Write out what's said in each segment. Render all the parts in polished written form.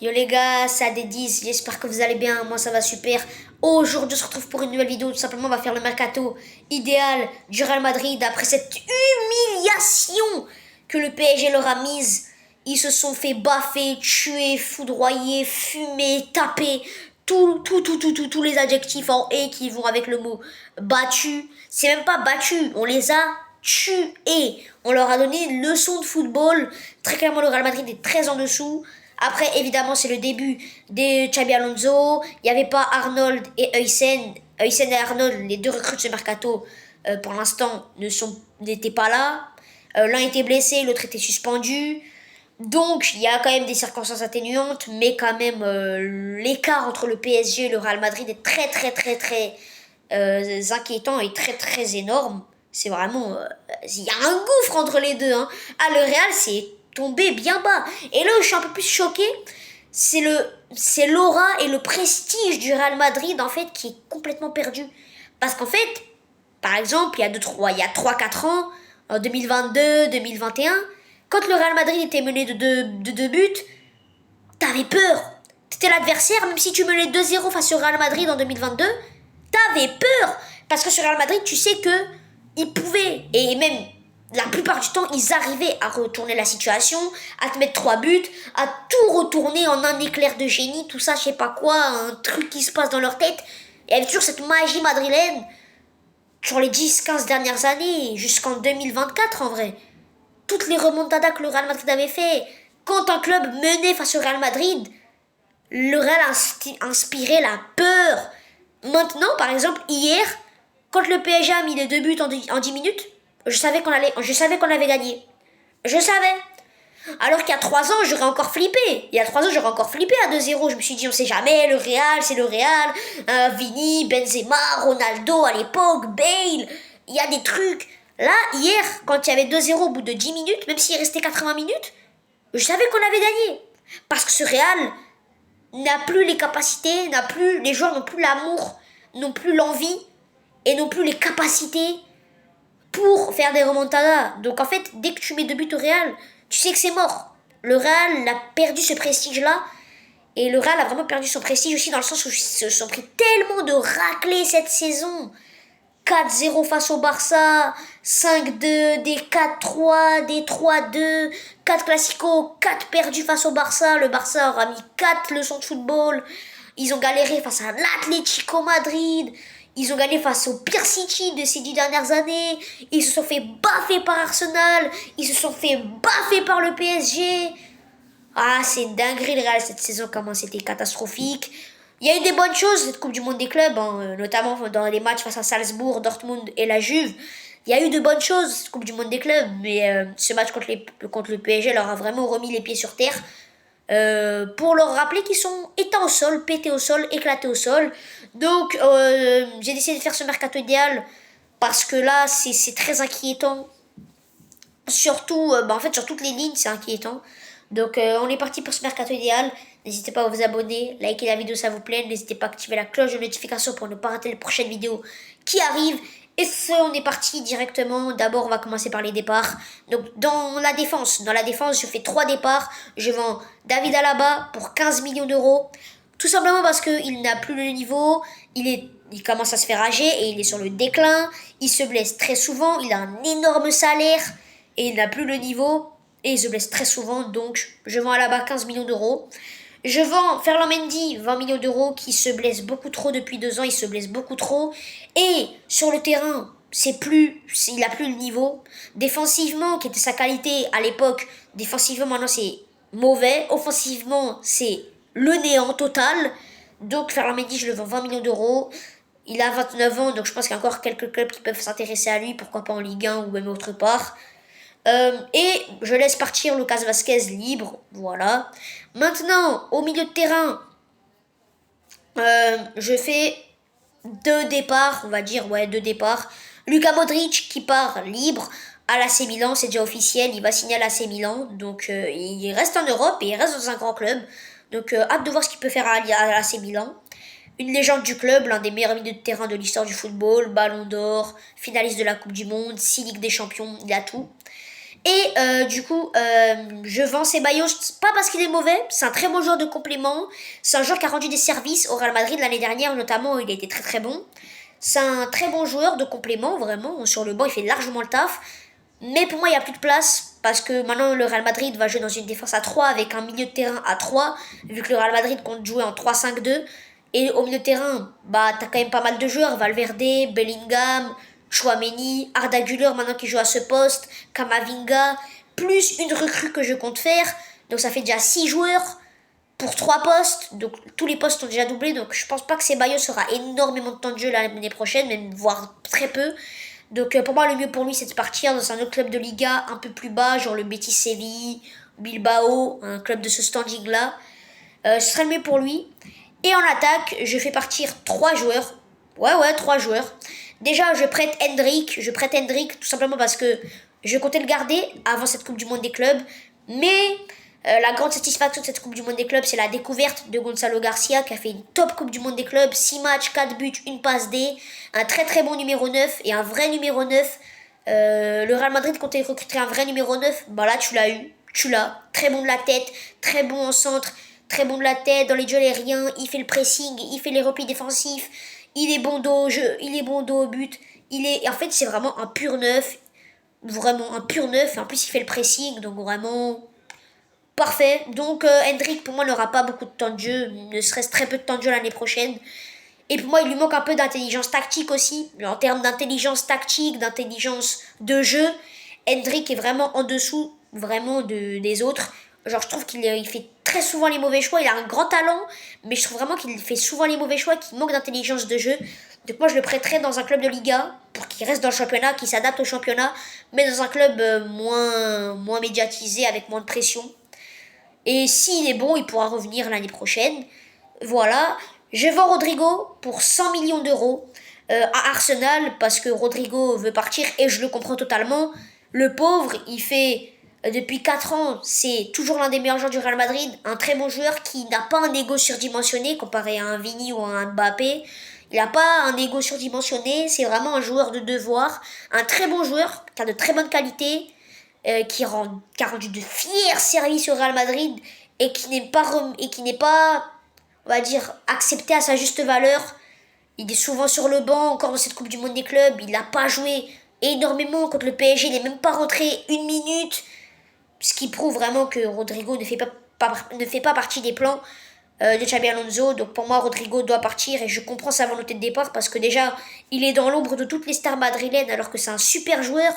Yo les gars, c'est AD10, j'espère que vous allez bien, moi ça va super. Aujourd'hui on se retrouve pour une nouvelle vidéo, tout simplement on va faire le mercato idéal du Real Madrid après cette humiliation que le PSG leur a mise. Ils se sont fait baffer, tuer, foudroyer, fumer, taper, tous les adjectifs en et qui vont avec le mot battu. C'est même pas battu, on les a tués. On leur a donné une leçon de football. Très clairement, le Real Madrid est très en dessous. Après, évidemment, c'est le début de Xabi Alonso. Il n'y avait pas Arnold et Huysen. Huysen et Arnold, les deux recrues de ce mercato, pour l'instant, n'étaient pas là. L'un était blessé, l'autre était suspendu. Donc, il y a quand même des circonstances atténuantes, mais quand même, l'écart entre le PSG et le Real Madrid est très inquiétant et très énorme. C'est vraiment... il y a un gouffre entre les deux. Hein. Ah, le Real, c'est tombé bien bas. Et là où je suis un peu plus choquée, c'est l'aura et le prestige du Real Madrid, en fait, qui est complètement perdu. Parce qu'en fait, par exemple, il y a 3-4 ans, en 2022, 2021, quand le Real Madrid était mené de deux buts, t'avais peur. T'étais l'adversaire, même si tu menais 2-0 face au Real Madrid en 2022, t'avais peur. Parce que sur Real Madrid, tu sais que ils pouvaient, et même la plupart du temps, ils arrivaient à retourner la situation, à te mettre 3 buts, à tout retourner en un éclair de génie, tout ça, je sais pas quoi, un truc qui se passe dans leur tête. Et avec toujours cette magie madrilène sur les 10-15 dernières années, jusqu'en 2024 en vrai. Toutes les remontadas que le Real Madrid avait fait, quand un club menait face au Real Madrid, le Real inspirait la peur. Maintenant, par exemple, hier, quand le PSG a mis les deux buts en 10 minutes, je savais qu'on avait gagné. Je savais. Alors qu'il y a 3 ans, j'aurais encore flippé. Il y a 3 ans, j'aurais encore flippé à 2-0. Je me suis dit, on sait jamais, le Real, c'est le Real. Vini, Benzema, Ronaldo à l'époque, Bale. Il y a des trucs. Là, hier, quand il y avait 2-0 au bout de 10 minutes, même s'il restait 80 minutes, je savais qu'on avait gagné. Parce que ce Real n'a plus les capacités, les joueurs n'ont plus l'amour, n'ont plus l'envie et n'ont plus les capacités pour faire des remontadas. Donc en fait, dès que tu mets 2 buts au Real, tu sais que c'est mort. Le Real a perdu ce prestige-là. Et le Real a vraiment perdu son prestige aussi dans le sens où ils se sont pris tellement de raclés cette saison. 4-0 face au Barça, 5-2, des 4-3, des 3-2, 4 classicos, 4 perdus face au Barça. Le Barça aura mis 4 leçons de football. Ils ont galéré face à l'Atlético Madrid. Ils ont gagné face au pire City de ces 10 dernières années. Ils se sont fait baffer par Arsenal. Ils se sont fait baffer par le PSG. Ah, c'est une dinguerie le Real cette saison, comment c'était catastrophique. Il y a eu des bonnes choses, cette Coupe du Monde des clubs, hein, notamment dans les matchs face à Salzbourg, Dortmund et la Juve. Il y a eu de bonnes choses, cette Coupe du Monde des clubs, mais ce match contre le PSG leur a vraiment remis les pieds sur terre. Pour leur rappeler qu'ils sont éteints au sol, pétés au sol, éclatés au sol. Donc, j'ai décidé de faire ce mercato idéal parce que là, c'est très inquiétant. Surtout, en fait, sur toutes les lignes, c'est inquiétant. Donc, on est parti pour ce mercato idéal. N'hésitez pas à vous abonner, liker la vidéo, ça vous plaît. N'hésitez pas à activer la cloche de notification pour ne pas rater les prochaines vidéos qui arrivent. Et ce, on est parti directement. D'abord, on va commencer par les départs. Donc, dans la défense, je fais 3 départs. Je vends David Alaba pour 15 millions d'euros. Tout simplement parce qu'il n'a plus le niveau. Il commence à se faire âger et il est sur le déclin. Il se blesse très souvent. Il a un énorme salaire et il n'a plus le niveau. Et il se blesse très souvent. Donc, je vends Alaba 15 millions d'euros. Je vends Ferland Mendy 20 millions d'euros qui se blesse beaucoup trop depuis 2 ans, il se blesse beaucoup trop. Et sur le terrain, il a plus le niveau. Défensivement, qui était sa qualité à l'époque, défensivement maintenant c'est mauvais. Offensivement, c'est le néant total. Donc Ferland Mendy, je le vends 20 millions d'euros. Il a 29 ans, donc je pense qu'il y a encore quelques clubs qui peuvent s'intéresser à lui, pourquoi pas en Ligue 1 ou même autre part. Et je laisse partir Lucas Vasquez libre, voilà. Maintenant, au milieu de terrain, je fais 2 départs, on va dire, ouais, 2 départs. Luka Modric qui part libre à l'AC Milan, c'est déjà officiel, il va signer à l'AC Milan, donc il reste en Europe et il reste dans un grand club. Donc hâte de voir ce qu'il peut faire à l'AC Milan. Une légende du club, l'un des meilleurs milieux de terrain de l'histoire du football, Ballon d'Or, finaliste de la Coupe du Monde, 6 Ligues des Champions, il a tout. Et du coup, je vends Ceballos, pas parce qu'il est mauvais, c'est un très bon joueur de complément. C'est un joueur qui a rendu des services au Real Madrid l'année dernière, notamment, il a été très très bon. C'est un très bon joueur de complément, vraiment. Sur le banc, il fait largement le taf. Mais pour moi, il n'y a plus de place parce que maintenant, le Real Madrid va jouer dans une défense à 3 avec un milieu de terrain à 3, vu que le Real Madrid compte jouer en 3-5-2. Et au milieu de terrain, bah, t'as quand même pas mal de joueurs. Valverde, Bellingham, Chouameni, Arda Güler maintenant qui joue à ce poste, Kamavinga, plus une recrue que je compte faire. Donc ça fait déjà 6 joueurs pour 3 postes. Donc tous les postes sont déjà doublés. Donc je pense pas que Ceballos aura énormément de temps de jeu l'année prochaine, même voire très peu. Donc pour moi, le mieux pour lui, c'est de partir dans un autre club de Liga un peu plus bas, genre le Betis Séville, Bilbao, un club de ce standing-là. Ce serait le mieux pour lui. Et en attaque, je fais partir 3 joueurs. Ouais, 3 joueurs. Déjà, je prête Hendrik tout simplement parce que je comptais le garder avant cette Coupe du Monde des clubs. Mais la grande satisfaction de cette Coupe du Monde des clubs, c'est la découverte de Gonzalo Garcia qui a fait une top Coupe du Monde des clubs. 6 matchs, 4 buts, une passe D. Un très très bon numéro 9 et un vrai numéro 9. Le Real Madrid comptait recruter un vrai numéro 9. Bah là, tu l'as eu. Tu l'as. Très bon de la tête, très bon en centre, très bon de la tête, dans les duels aériens. Il fait le pressing, il fait les replis défensifs. Il est bon dos au jeu, il est bon dos au but. En fait, c'est vraiment un pur neuf. Vraiment un pur neuf. Et en plus, il fait le pressing. Donc vraiment parfait. Donc Hendrik, pour moi, n'aura pas beaucoup de temps de jeu. Ne serait-ce très peu de temps de jeu l'année prochaine. Et pour moi, il lui manque un peu d'intelligence tactique aussi. En termes d'intelligence tactique, d'intelligence de jeu, Hendrik est vraiment en dessous vraiment des autres. Genre, je trouve il fait très souvent les mauvais choix. Il a un grand talent, mais je trouve vraiment qu'il fait souvent les mauvais choix, qu'il manque d'intelligence de jeu. Donc moi, je le prêterais dans un club de Liga pour qu'il reste dans le championnat, qu'il s'adapte au championnat, mais dans un club moins médiatisé, avec moins de pression. Et s'il est bon, il pourra revenir l'année prochaine. Voilà. Je vends Rodrigo pour 100 millions d'euros à Arsenal parce que Rodrigo veut partir et je le comprends totalement. Le pauvre, il fait depuis 4 ans, c'est toujours l'un des meilleurs joueurs du Real Madrid, un très bon joueur qui n'a pas un ego surdimensionné comparé à un Vini ou à un Mbappé. Il n'a pas un ego surdimensionné, c'est vraiment un joueur de devoir, un très bon joueur qui a de très bonnes qualités, qui a rendu de fiers services au Real Madrid et qui n'est pas, on va dire, accepté à sa juste valeur. Il est souvent sur le banc, encore dans cette Coupe du Monde des clubs. Il n'a pas joué énormément contre le PSG. Il n'est même pas rentré une minute. Ce qui prouve vraiment que Rodrigo ne fait pas partie des plans de Xabi Alonso. Donc pour moi, Rodrigo doit partir et je comprends sa volonté de départ parce que déjà, il est dans l'ombre de toutes les stars madrilènes alors que c'est un super joueur.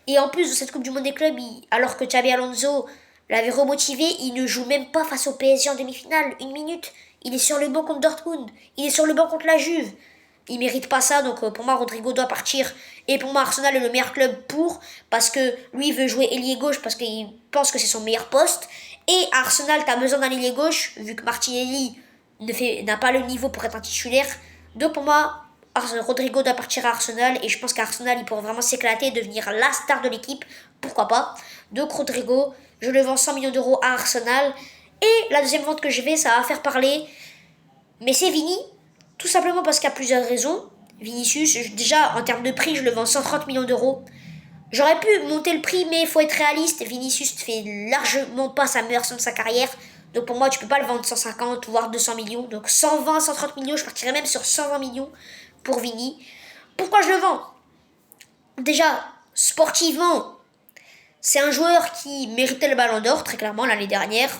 Et en plus de cette Coupe du Monde des clubs, alors que Xabi Alonso l'avait remotivé, il ne joue même pas face au PSG en demi-finale, une minute. Il est sur le banc contre Dortmund, il est sur le banc contre la Juve. Il mérite pas ça, donc pour moi Rodrigo doit partir. Et pour moi Arsenal est le meilleur club parce que lui veut jouer ailier gauche parce qu'il pense que c'est son meilleur poste. Et à Arsenal, t'as besoin d'un ailier gauche, vu que Martinelli n'a pas le niveau pour être un titulaire. Donc pour moi, Rodrigo doit partir à Arsenal et je pense qu'Arsenal il pourrait vraiment s'éclater et devenir la star de l'équipe, pourquoi pas. Donc Rodrigo, je le vends 100 millions d'euros à Arsenal. Et la deuxième vente que je vais, ça va faire parler, mais c'est Vini, tout simplement parce qu'il y a plusieurs raisons. Vinicius, déjà en termes de prix, je le vends 130 millions d'euros. J'aurais pu monter le prix, mais il faut être réaliste. Vinicius ne fait largement pas sa meilleure saison de sa carrière. Donc pour moi, tu peux pas le vendre 150 voire 200 millions. Donc 120, 130 millions, je partirais même sur 120 millions pour Vini. Pourquoi je le vends? Déjà, sportivement, c'est un joueur qui méritait le ballon d'or, très clairement, l'année dernière.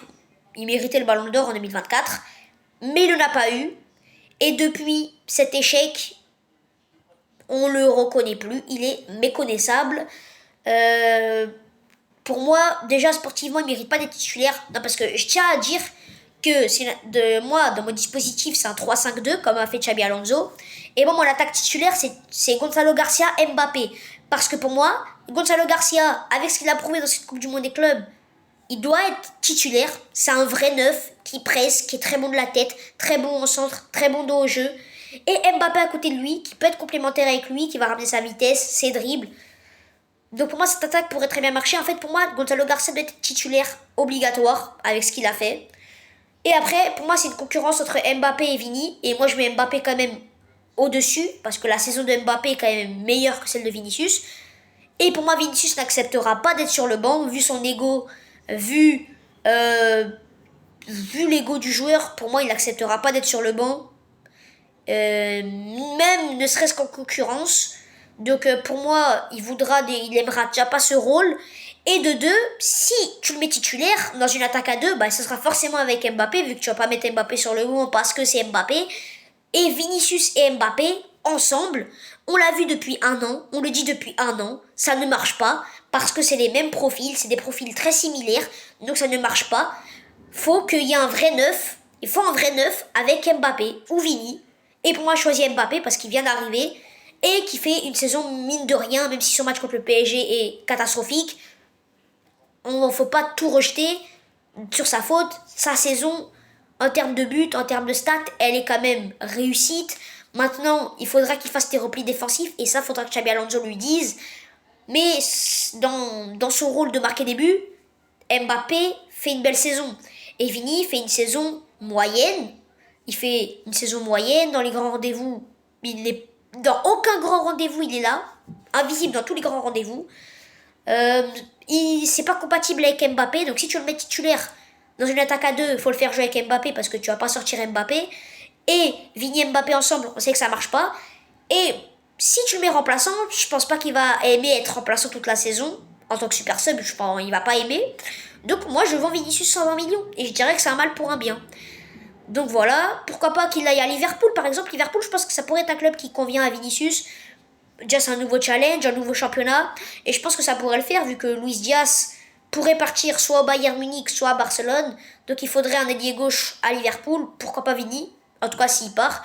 Il méritait le ballon d'or en 2024, mais il ne l'a pas eu. Et depuis cet échec, on le reconnaît plus, il est méconnaissable. Pour moi, déjà sportivement, il ne mérite pas d'être titulaire. Non, parce que je tiens à dire que moi, dans mon dispositif, c'est un 3-5-2, comme a fait Xabi Alonso. Et moi, mon attaque titulaire, c'est Gonzalo Garcia, Mbappé. Parce que pour moi, Gonzalo Garcia, avec ce qu'il a prouvé dans cette Coupe du Monde des clubs, il doit être titulaire. C'est un vrai neuf qui presse, qui est très bon de la tête, très bon au centre, très bon dos au jeu. Et Mbappé à côté de lui, qui peut être complémentaire avec lui, qui va ramener sa vitesse, ses dribbles. Donc pour moi, cette attaque pourrait très bien marcher. En fait, pour moi, Gonzalo Garcia doit être titulaire obligatoire avec ce qu'il a fait. Et après, pour moi, c'est une concurrence entre Mbappé et Vini. Et moi, je mets Mbappé quand même au-dessus, parce que la saison de Mbappé est quand même meilleure que celle de Vinicius. Et pour moi, Vinicius n'acceptera pas d'être sur le banc, vu son ego, vu, euh, vu l'ego du joueur. Pour moi, il n'acceptera pas d'être sur le banc, même ne serait-ce qu'en concurrence. Donc pour moi, il aimera déjà pas ce rôle. Et de deux, si tu le mets titulaire dans une attaque à deux, bah, ce sera forcément avec Mbappé, vu que tu vas pas mettre Mbappé sur le banc parce que c'est Mbappé. Et Vinicius et Mbappé, ensemble, on l'a vu depuis un an, on le dit depuis un an, ça ne marche pas, parce que c'est les mêmes profils, c'est des profils très similaires, donc ça ne marche pas. Faut qu'il y ait un vrai neuf, il faut un vrai neuf avec Mbappé ou Vini. Et pour moi, je choisis Mbappé parce qu'il vient d'arriver et qui fait une saison mine de rien, même si son match contre le PSG est catastrophique. On ne faut pas tout rejeter sur sa faute. Sa saison, en termes de buts, en termes de stats, elle est quand même réussite. Maintenant, il faudra qu'il fasse des replis défensifs et ça, il faudra que Xabi Alonso lui dise. Mais dans son rôle de marquer des buts, Mbappé fait une belle saison. Et Vini fait une saison moyenne. Il fait une saison moyenne dans les grands rendez-vous. Dans aucun grand rendez-vous, il est là. Invisible dans tous les grands rendez-vous. C'est pas compatible avec Mbappé. Donc si tu le mets titulaire dans une attaque à deux, il faut le faire jouer avec Mbappé parce que tu vas pas sortir Mbappé. Et Vini et Mbappé ensemble, on sait que ça marche pas. Et si tu le mets remplaçant, je pense pas qu'il va aimer être remplaçant toute la saison. En tant que super sub, je pense il va pas aimer. Donc moi je vends Vinicius 120 millions. Et je dirais que c'est un mal pour un bien. Donc voilà, pourquoi pas qu'il aille à Liverpool par exemple. Liverpool, je pense que ça pourrait être un club qui convient à Vinicius. Déjà c'est un nouveau challenge, un nouveau championnat. Et je pense que ça pourrait le faire vu que Luis Diaz pourrait partir soit au Bayern Munich, soit à Barcelone. Donc il faudrait un ailier gauche à Liverpool. Pourquoi pas Vini? En tout cas s'il part.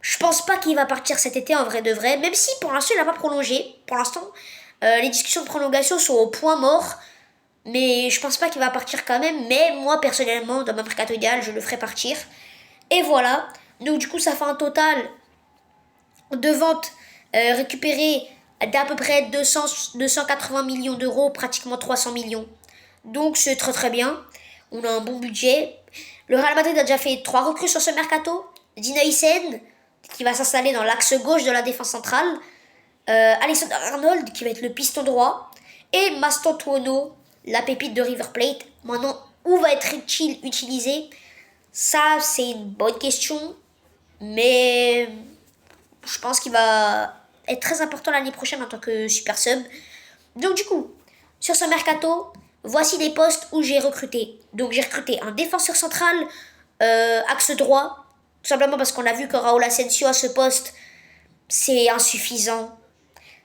Je pense pas qu'il va partir cet été en vrai de vrai. Même si pour l'instant il n'a pas prolongé. Pour l'instant, les discussions de prolongation sont au point mort. Mais je pense pas qu'il va partir quand même. Mais moi personnellement, dans mon mercato idéal, je le ferai partir. Et voilà. Donc du coup ça fait un total de ventes récupérées d'à peu près 280 millions d'euros, pratiquement 300 millions. Donc c'est très très bien. On a un bon budget. Le Real Madrid a déjà fait 3 recrues sur ce mercato. Dina Hysén, qui va s'installer dans l'axe gauche de la défense centrale. Alexander Arnold, qui va être le piston droit. Et Mastantuono, la pépite de River Plate. Maintenant, où va être Richie utilisé? Ça, c'est une bonne question. Mais je pense qu'il va être très important l'année prochaine en tant que super sub. Donc du coup, sur ce mercato, voici les postes où j'ai recruté. Donc j'ai recruté un défenseur central, axe droit, tout simplement parce qu'on a vu que Raúl Asensio à ce poste, c'est insuffisant.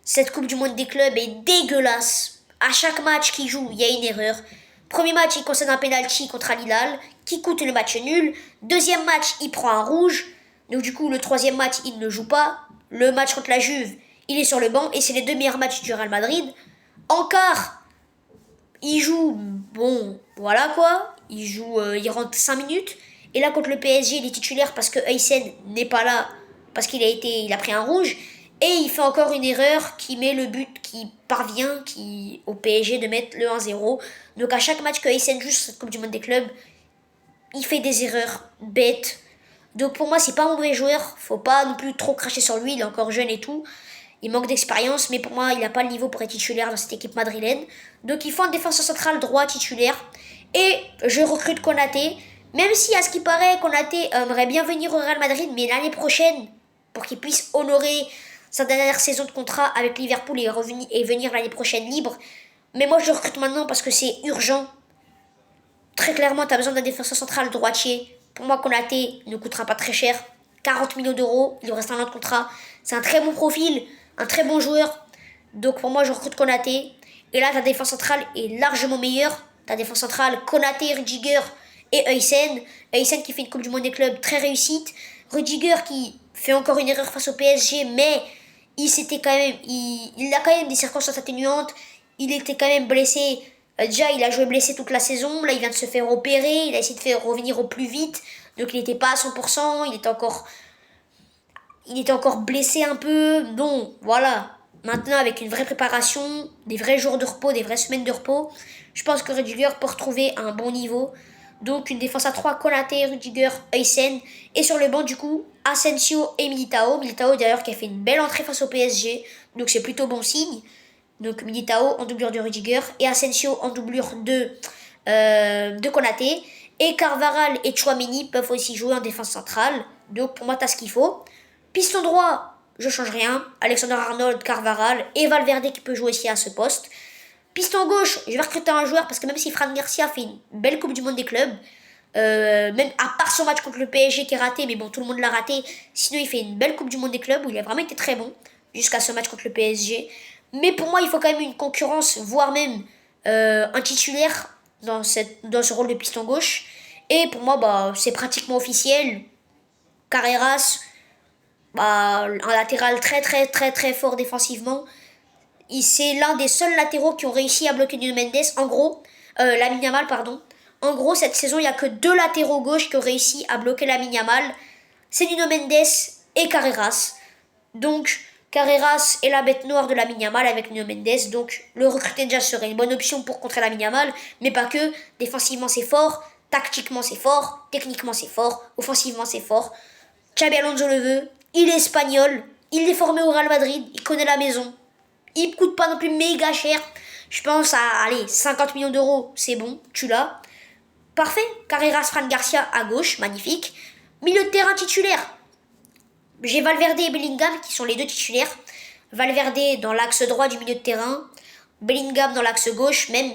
Cette Coupe du Monde des clubs est dégueulasse. À chaque match qu'il joue, il y a une erreur. Premier match, il concède un penalty contre Al Hilal, qui coûte le match nul. Deuxième match, il prend un rouge. Donc du coup, le troisième match, il ne joue pas. Le match contre la Juve, il est sur le banc. Et c'est les 2 meilleurs matchs du Real Madrid. En quart, il joue, bon, voilà quoi. Il rentre 5 minutes. Et là, contre le PSG, il est titulaire parce que Hysén n'est pas là. Parce il a pris un rouge. Et il fait encore une erreur qui met le but qui parvient au PSG de mettre le 1-0. Donc à chaque match que Hysén joue sur cette Coupe du Monde des clubs, il fait des erreurs bêtes. Donc pour moi, c'est pas un mauvais joueur. Faut pas non plus trop cracher sur lui. Il est encore jeune et tout. Il manque d'expérience, mais pour moi, il n'a pas le niveau pour être titulaire dans cette équipe madrilène. Donc il faut un défenseur central droit titulaire. Et je recrute Konaté. Même si, à ce qui paraît, Konaté aimerait bien venir au Real Madrid, mais l'année prochaine, pour qu'il puisse honorer sa dernière saison de contrat avec Liverpool et venir l'année prochaine libre. Mais moi, je le recrute maintenant parce que c'est urgent. Très clairement, tu as besoin d'un défenseur central droitier. Pour moi, Konaté ne coûtera pas très cher. 40 millions d'euros, il lui reste un an de contrat. C'est un très bon profil, un très bon joueur. Donc pour moi, je recrute Konaté. Et là, ta défense centrale est largement meilleure. Ta défense centrale, Konaté, Rudiger et Hysén. Hysén qui fait une Coupe du Monde des clubs très réussite. Rudiger qui fait encore une erreur face au PSG, mais il a quand même des circonstances atténuantes. Il était quand même blessé. Déjà, il a joué blessé toute la saison. Là, il vient de se faire opérer. Il a essayé de faire revenir au plus vite. Donc, il n'était pas à 100%. Il était encore blessé un peu. Bon, voilà. Maintenant, avec une vraie préparation, des vrais jours de repos, des vraies semaines de repos, je pense que Rudiger peut retrouver un bon niveau. Donc, une défense à 3, Konaté, Rudiger, Hysén. Et sur le banc, du coup, Asensio et Militao. Militao, d'ailleurs, qui a fait une belle entrée face au PSG. Donc, c'est plutôt bon signe. Donc Militao en doublure de Rudiger et Asensio en doublure de Konaté. Et Carvajal et Tchouaméni peuvent aussi jouer en défense centrale. Donc pour moi, t'as ce qu'il faut. Piston droit, je change rien. Alexander-Arnold, Carvajal et Valverde qui peut jouer aussi à ce poste. Piston gauche, je vais recruter un joueur parce que même si Fran Garcia fait une belle Coupe du Monde des clubs, même à part son match contre le PSG qui est raté, mais bon, tout le monde l'a raté. Sinon, il fait une belle Coupe du Monde des clubs où il a vraiment été très bon jusqu'à ce match contre le PSG. Mais pour moi, il faut quand même une concurrence, voire même un titulaire dans ce rôle de piston gauche. Et pour moi, bah, c'est pratiquement officiel. Carreras, bah, un latéral très très très très fort défensivement. C'est l'un des seuls latéraux qui ont réussi à bloquer Nuno Mendes. En gros, Lamine Yamal, pardon. En gros, cette saison, il n'y a que 2 latéraux gauche qui ont réussi à bloquer Lamine Yamal. C'est Nuno Mendes et Carreras. Donc, Carreras est la bête noire de Lamine Yamal avec Nuno Mendes. Donc, le recruter déjà serait une bonne option pour contrer Lamine Yamal. Mais pas que. Défensivement, c'est fort. Tactiquement, c'est fort. Techniquement, c'est fort. Offensivement, c'est fort. Xabi Alonso le veut. Il est espagnol. Il est formé au Real Madrid. Il connaît la maison. Il ne coûte pas non plus méga cher. Je pense à, allez, 50 millions d'euros. C'est bon. Tu l'as. Parfait. Carreras, Fran Garcia à gauche. Magnifique. Milieu de terrain titulaire. J'ai Valverde et Bellingham qui sont les 2 titulaires. Valverde dans l'axe droit du milieu de terrain. Bellingham dans l'axe gauche même.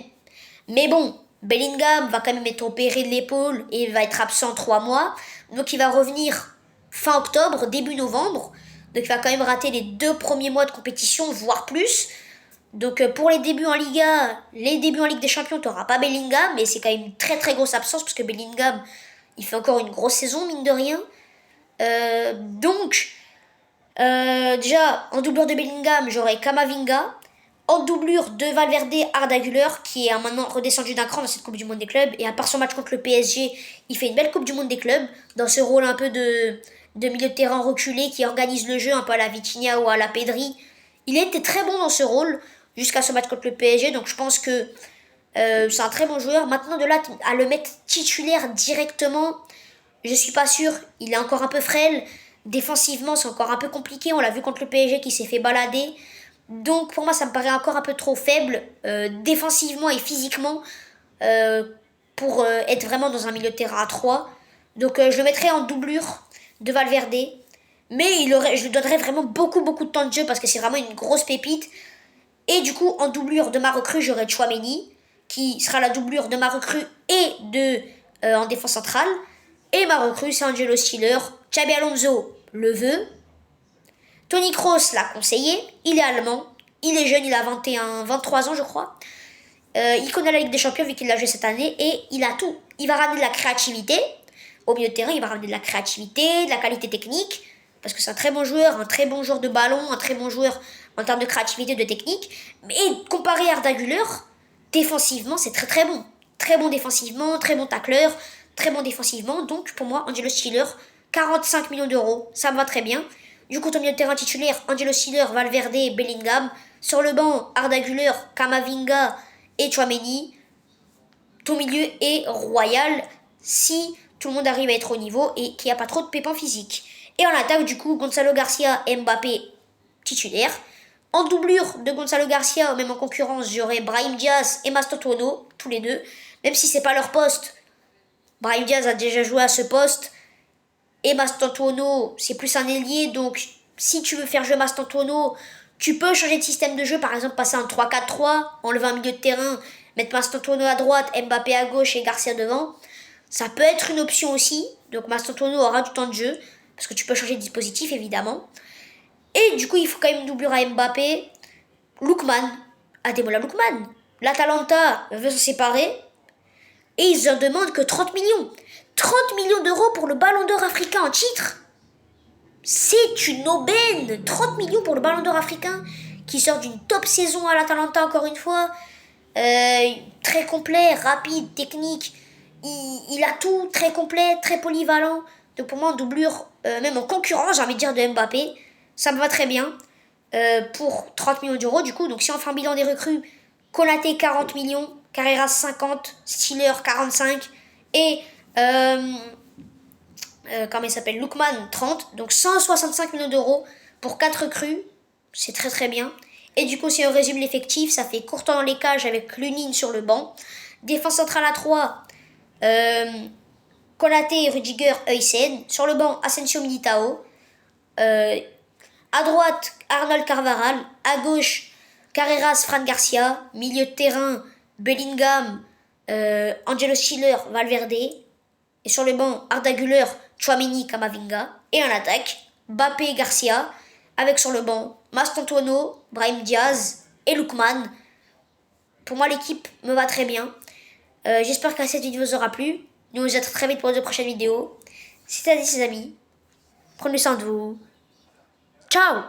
Mais bon, Bellingham va quand même être opéré de l'épaule et va être absent 3 mois. Donc il va revenir fin octobre, début novembre. Donc il va quand même rater les 2 premiers mois de compétition, voire plus. Donc pour les débuts en Liga, les débuts en Ligue des Champions, tu n'auras pas Bellingham. Mais c'est quand même une très très grosse absence parce que Bellingham, il fait encore une grosse saison, mine de rien. Déjà, en doublure de Bellingham, j'aurai Kamavinga. En doublure de Valverde, Arda Güler, qui est maintenant redescendu d'un cran dans cette Coupe du Monde des clubs. Et à part son match contre le PSG, il fait une belle Coupe du Monde des clubs. Dans ce rôle un peu de milieu de terrain reculé qui organise le jeu un peu à la Vitinha ou à la Pedri. Il était très bon dans ce rôle jusqu'à ce match contre le PSG. Donc je pense que c'est un très bon joueur. Maintenant, de là à le mettre titulaire directement, je suis pas sûr. Il est encore un peu frêle. Défensivement, c'est encore un peu compliqué. On l'a vu contre le PSG qui s'est fait balader. Donc pour moi, ça me paraît encore un peu trop faible, défensivement et physiquement, pour être vraiment dans un milieu de terrain à 3. Donc je le mettrais en doublure de Valverde. Mais je lui donnerais vraiment beaucoup beaucoup de temps de jeu parce que c'est vraiment une grosse pépite. Et du coup, en doublure de ma recrue, j'aurai Tchouaméni, qui sera la doublure de ma recrue et en défense centrale. Et ma recrue, c'est Angelo Stiller. Xabi Alonso le veut. Toni Kroos l'a conseillé. Il est allemand. Il est jeune, il a 23 ans, je crois. Il connaît la Ligue des Champions vu qu'il l'a joué cette année. Et il a tout. Il va ramener de la créativité. Au milieu de terrain, il va ramener de la créativité, de la qualité technique. Parce que c'est un très bon joueur, un très bon joueur de ballon, un très bon joueur en termes de créativité, de technique. Mais comparé à Arda Güler, défensivement, c'est très très bon. Très bon défensivement, très bon tacleur, très bon défensivement. Donc pour moi, Angelo Stiller, 45 millions d'euros, ça me va très bien. Du coup, ton milieu de terrain titulaire, Angelo Stiller, Valverde, Bellingham. Sur le banc, Arda Güler, Kamavinga et Tchouaméni. Ton milieu est royal si tout le monde arrive à être au niveau et qu'il n'y a pas trop de pépins physiques. Et en attaque, du coup, Gonzalo Garcia et Mbappé titulaires. En doublure de Gonzalo Garcia, même en concurrence, j'aurai Brahim Diaz et Mastantuono, tous les deux. Même si c'est pas leur poste, Brahim Diaz a déjà joué à ce poste. Et Mastantuono, c'est plus un ailier. Donc, si tu veux faire jouer Mastantuono, tu peux changer de système de jeu. Par exemple, passer en 3-4-3, enlever un milieu de terrain, mettre Mastantuono à droite, Mbappé à gauche et Garcia devant. Ça peut être une option aussi. Donc, Mastantuono aura du temps de jeu. Parce que tu peux changer de dispositif, évidemment. Et du coup, il faut quand même une doublure à Mbappé. Lookman. Ademola Lookman. L'Atalanta veut se séparer. Et ils en demandent que 30 millions. 30 millions d'euros pour le Ballon d'Or africain en titre. C'est une aubaine. 30 millions pour le Ballon d'Or africain. Qui sort d'une top saison à l'Atalanta, encore une fois. Très complet, rapide, technique. Il a tout, très complet, très polyvalent. Donc pour moi, en doublure, même en concurrence, j'ai envie de dire, de Mbappé, ça me va très bien. Pour 30 millions d'euros, du coup. Donc si on fait un bilan des recrues, Konaté 40 millions, Carreras 50, Stiller 45 et comment il s'appelle, Lookman 30. Donc 165 millions d'euros pour 4 recrues. C'est très très bien. Et du coup, si on résume l'effectif, ça fait Courtois dans les cages avec Lunin sur le banc. Défense centrale à 3, Konaté, Rudiger, Huysen. Sur le banc, Asensio, Militao. À droite, Arnold Carvaral. À gauche, Carreras, Fran Garcia. Milieu de terrain, Bellingham, Angelo Stiller, Valverde. Et sur le banc, Arda Güler, Chouamini, Kamavinga. Et en attaque, Bappé, Garcia. Avec sur le banc, Mastantuono, Brahim Diaz et Lookman. Pour moi, l'équipe me va très bien. J'espère que cette vidéo vous aura plu. Nous vous retrouve très vite pour de prochaines vidéos. C'était à ses amis. Prenez soin de vous. Ciao!